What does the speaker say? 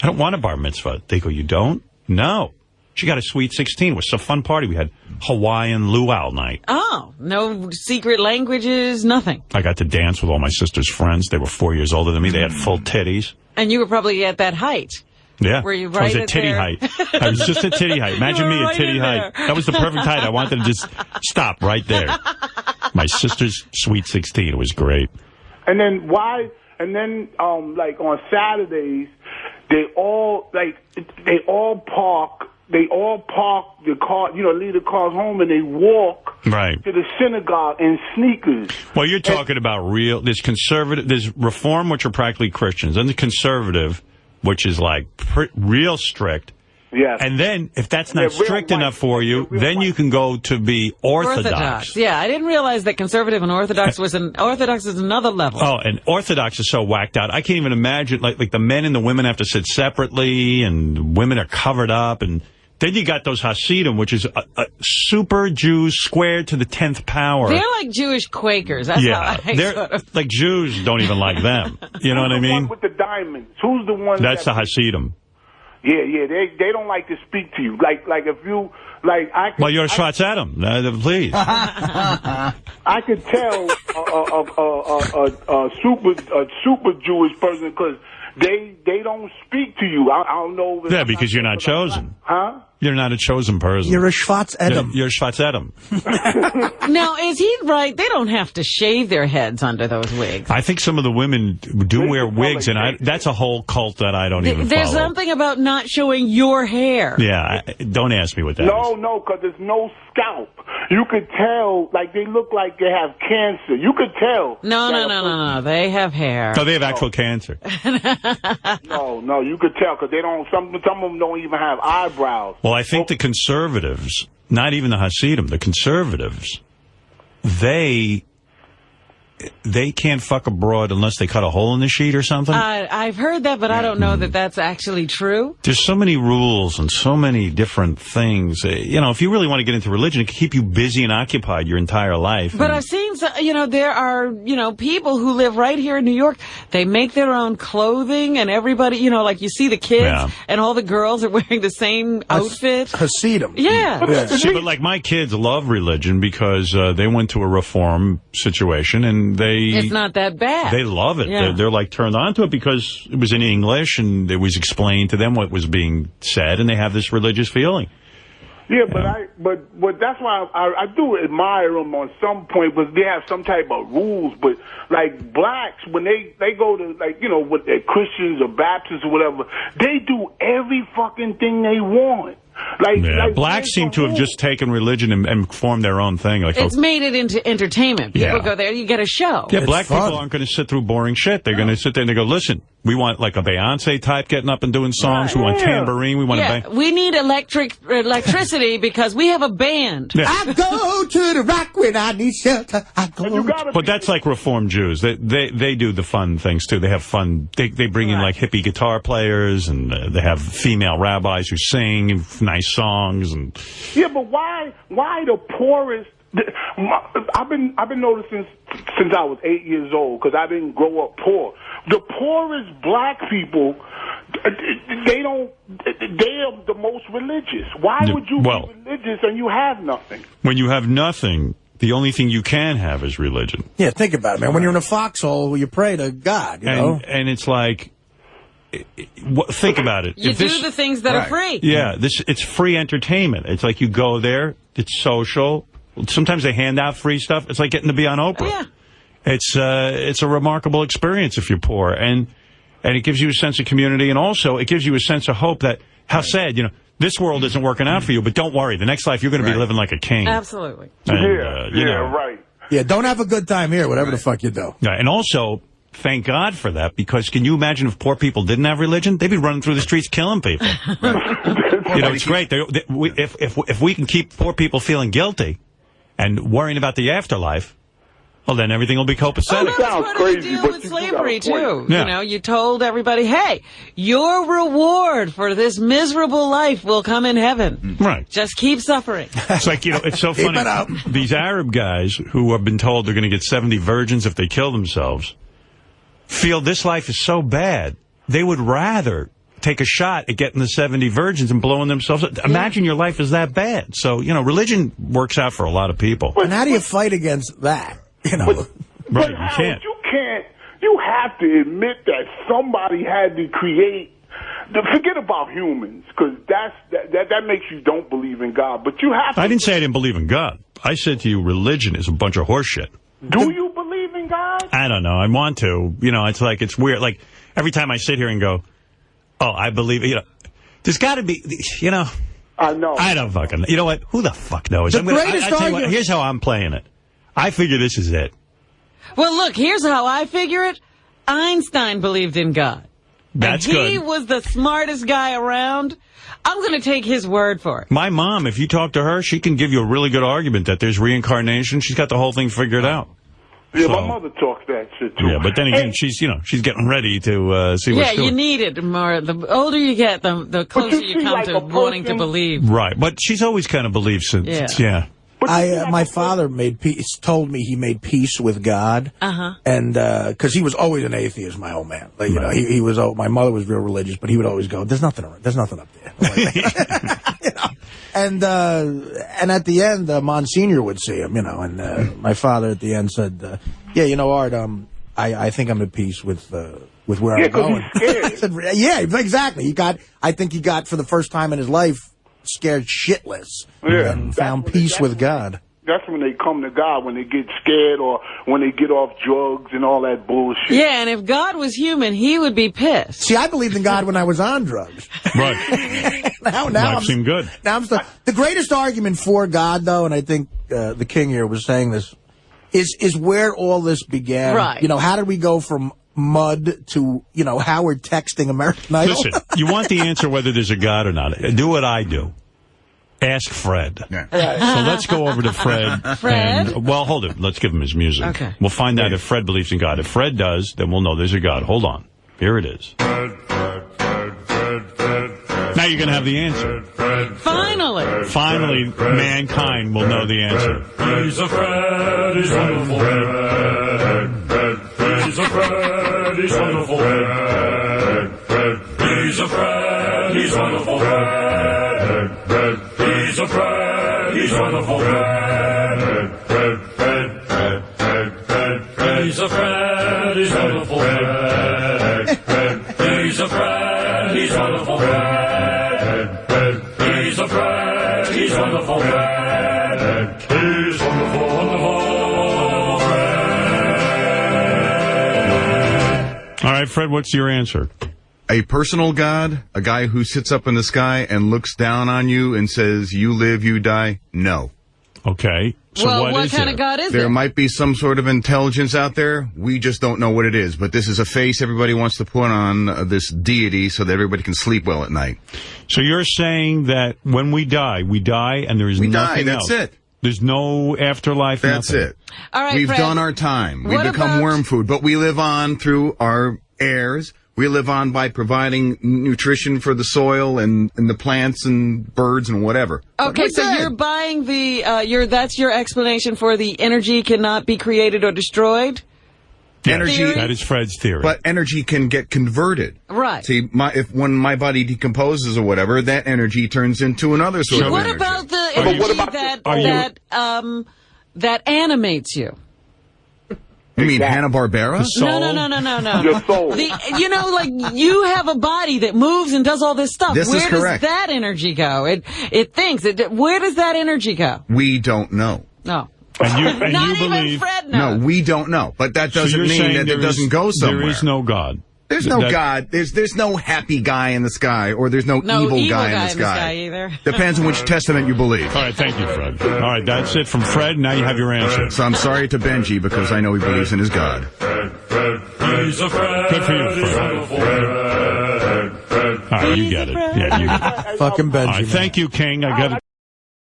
I don't want a bar mitzvah. They go, you don't? No. She got a sweet 16. It was a fun party. We had Hawaiian luau night. Oh, no secret languages, nothing. I got to dance with all my sister's friends. They were 4 years older than me. They had full titties. And you were probably at that height. Yeah. Were you I was right at titty there? height. I was just at titty height. Imagine me at titty height. That was the perfect height. I wanted to just stop right there. My sister's sweet 16. It was great. And then why? And then like on Saturdays, they all park the car, leave the cars home, and they walk right to the synagogue in sneakers. Well, you're talking about there's conservative, there's reform, which are practically Christians, and the conservative, which is like real strict. Yes. And then, if that's not strict enough for you, then you can go to be Orthodox. Yeah, I didn't realize that conservative and Orthodox is another level. Oh, and Orthodox is so whacked out. I can't even imagine, like the men and the women have to sit separately, and women are covered up, and then you got those Hasidim, which is a super Jews squared to the 10th power. They're like Jewish Quakers. That's how I like Jews don't even like them. You know what I mean? Who's the one with the diamonds? Who's the one? That's the Hasidim. Yeah, they don't like to speak to you. Like if you well, you're a Schwartz Adam, please. I could tell a super Jewish person because they don't speak to you. I don't know. Yeah, because you're not chosen. Huh? You're not a chosen person. You're a Schwartz Adam. You're a Schwartz Adam. Now, is he right? They don't have to shave their heads under those wigs. I think some of the women do wear wigs, and that's a whole cult that I don't even There's follow. something about not showing your hair. Yeah, don't ask me what that is. No, because there's no scalp. You could tell, like, they look like they have cancer. You could tell. No. They have hair. No, they have actual cancer. No, you could tell because they don't. Some of them don't even have eyebrows. Well, I think the conservatives, not even the Hasidim, the conservatives, they can't fuck a broad unless they cut a hole in the sheet or something. I've heard that, but I don't know that that's actually true. There's so many rules and so many different things. If you really want to get into religion, it can keep you busy and occupied your entire life. But I've seen, there are, people who live right here in New York. They make their own clothing, and everybody, like you see the kids, and all the girls are wearing the same outfit. Hasidim. Yeah. See, but like my kids love religion because they went to a reform situation, and it's not that bad. They love it. Yeah. They're like turned on to it because it was in English and it was explained to them what was being said, and they have this religious feeling. Yeah, but that's why I do admire them on some point, but they have some type of rules. But like blacks, when they go to with their Christians or Baptists or whatever, they do every fucking thing they want. Blacks seem to have just taken religion and formed their own thing. Like it's made it into entertainment. People go there, you get a show. Yeah, black people aren't going to sit through boring shit. They're going to sit there and they go, listen, we want like a Beyonce type getting up and doing songs. We want tambourine. We want we need electricity because we have a band. Yeah. I go to the rock when I need shelter. But that's like Reform Jews. They do the fun things too. They have fun. They bring in like hippie guitar players, and they have female rabbis who sing nice songs. And but why the poorest? I've been noticing since I was 8 years old because I didn't grow up poor. The poorest black people, they are the most religious. Why would you be religious and you have nothing? When you have nothing, the only thing you can have is religion. Yeah, think about it, man. When you're in a foxhole, you pray to God, you know? And it's like, think about it. You do the things that are free. Yeah, it's free entertainment. It's like you go there, it's social. Sometimes they hand out free stuff. It's like getting to be on Oprah. Yeah. It's a remarkable experience if you're poor, and it gives you a sense of community, and also it gives you a sense of hope that how sad, this world isn't working out for you, but don't worry, the next life you're going to be living like a king. Absolutely. And, right. Yeah, don't have a good time here, whatever the fuck you do. Yeah, and also, thank God for that, because can you imagine if poor people didn't have religion? They'd be running through the streets killing people. It's great. If we can keep poor people feeling guilty and worrying about the afterlife, well, then everything will be copacetic. Oh, that's part of the deal with slavery, too. Yeah. You told everybody, hey, your reward for this miserable life will come in heaven. Right. Just keep suffering. It's like, it's so funny. These Arab guys who have been told they're going to get 70 virgins if they kill themselves feel this life is so bad, they would rather take a shot at getting the 70 virgins and blowing themselves up. Imagine your life is that bad. So, religion works out for a lot of people. And how do you fight against that? Right, you can't. You have to admit that somebody had to create. Forget about humans, because that makes you don't believe in God. But you have to. I didn't say I didn't believe in God. I said to you, religion is a bunch of horse shit. Do you believe in God? I don't know. I want to. It's weird. Like, every time I sit here and go, oh, I believe, there's got to be, I know. I don't fucking know. You know what? Who the fuck knows? The greatest argument. Here's how I'm playing it. I figure this is it. Well, look, here's how I figure it. Einstein believed in God. That's and he good. was the smartest guy around. I'm going to take his word for it. My mom, if you talk to her, she can give you a really good argument that there's reincarnation. She's got the whole thing figured out. Yeah, my mother talks that shit, too. Yeah, but then again, she's getting ready to see what's Yeah, you need it more. The older you get, the closer you come to wanting to believe. Right, but she's always kind of believed since, yeah. My father told me he made peace with God. And, cause he was always an atheist, my old man. Like, he was, my mother was real religious, but he would always go, there's nothing up there. And at the end, Monsignor would see him, and, my father at the end said, Art, I think I'm at peace with where I'm going. I said, yeah, exactly. I think he got, for the first time in his life, scared shitless and found peace with God. That's when they come to God, when they get scared or when they get off drugs and all that bullshit. Yeah, and if God was human, he would be pissed. See, I believed in God when I was on drugs. Right. now Life seemed good. Now the greatest argument for God, though, and I think the King here was saying this, is where all this began. Right. How did we go from mud to, Howard texting American Idol? Listen, you want the answer whether there's a God or not. Do what I do. Ask Fred. Yeah. Right. So let's go over to Fred. Fred? And, well, hold it. Let's give him his music. Okay. We'll find out if Fred believes in God. If Fred does, then we'll know there's a God. Hold on. Here it is. Now you're going to have the answer. Finally. Finally, mankind will know the answer. He's a Fred, he's wonderful Fred. He's a Fred, he's wonderful Fred. He's a Fred, he's wonderful Fred. He's a Fred, he's wonderful Fred. He's a Fred, he's wonderful Fred. He's a Fred, he's wonderful Fred. He's a Fred, he's wonderful Fred. He's wonderful, wonderful Fred. All right, Fred, what's your answer? A personal God, a guy who sits up in the sky and looks down on you and says, you live, you die? No. Okay. So Well, what what is kind there? of God is There it? might be some sort of intelligence out there. We just don't know what it is. But this is a face everybody wants to put on this deity so that everybody can sleep well at night. So you're saying that when we die and there is nothing else. That's it. There's no afterlife, That's nothing. it. All right, We've Fred. done our time. We've What become about- worm food, but we live on through our heirs. We live on by providing nutrition for the soil and the plants and birds and whatever. Okay, We're so dead. you're buying that's your explanation for the energy cannot be created or destroyed? Yes, Energy- that is Fred's theory. But energy can get converted. Right. See, when my body decomposes or whatever, that energy turns into another sort of What energy. about the But energy what about that animates you? You mean Hanna-Barbera? No. Your soul. You have a body that moves and does all this stuff. This is Where does correct. that energy go? It thinks. Where does that energy go? We don't know. No. and Not you even believe... Fred No, knows. we don't know. But that So doesn't you're mean saying that there it doesn't is- go somewhere. There is no God. There's no That- God. There's no happy guy in the sky, or there's no evil guy in the sky. either. Depends on which testament you believe. All right, thank you, Fred. All right, that's it from Fred. Now you have your answer. So I'm sorry to Benji because I know he believes in his God. He's a Fred, Good for you, he's Fred. wonderful Fred. All right, you get it. Yeah, you get it. Fucking Benjamin. All right, thank you, King. I got to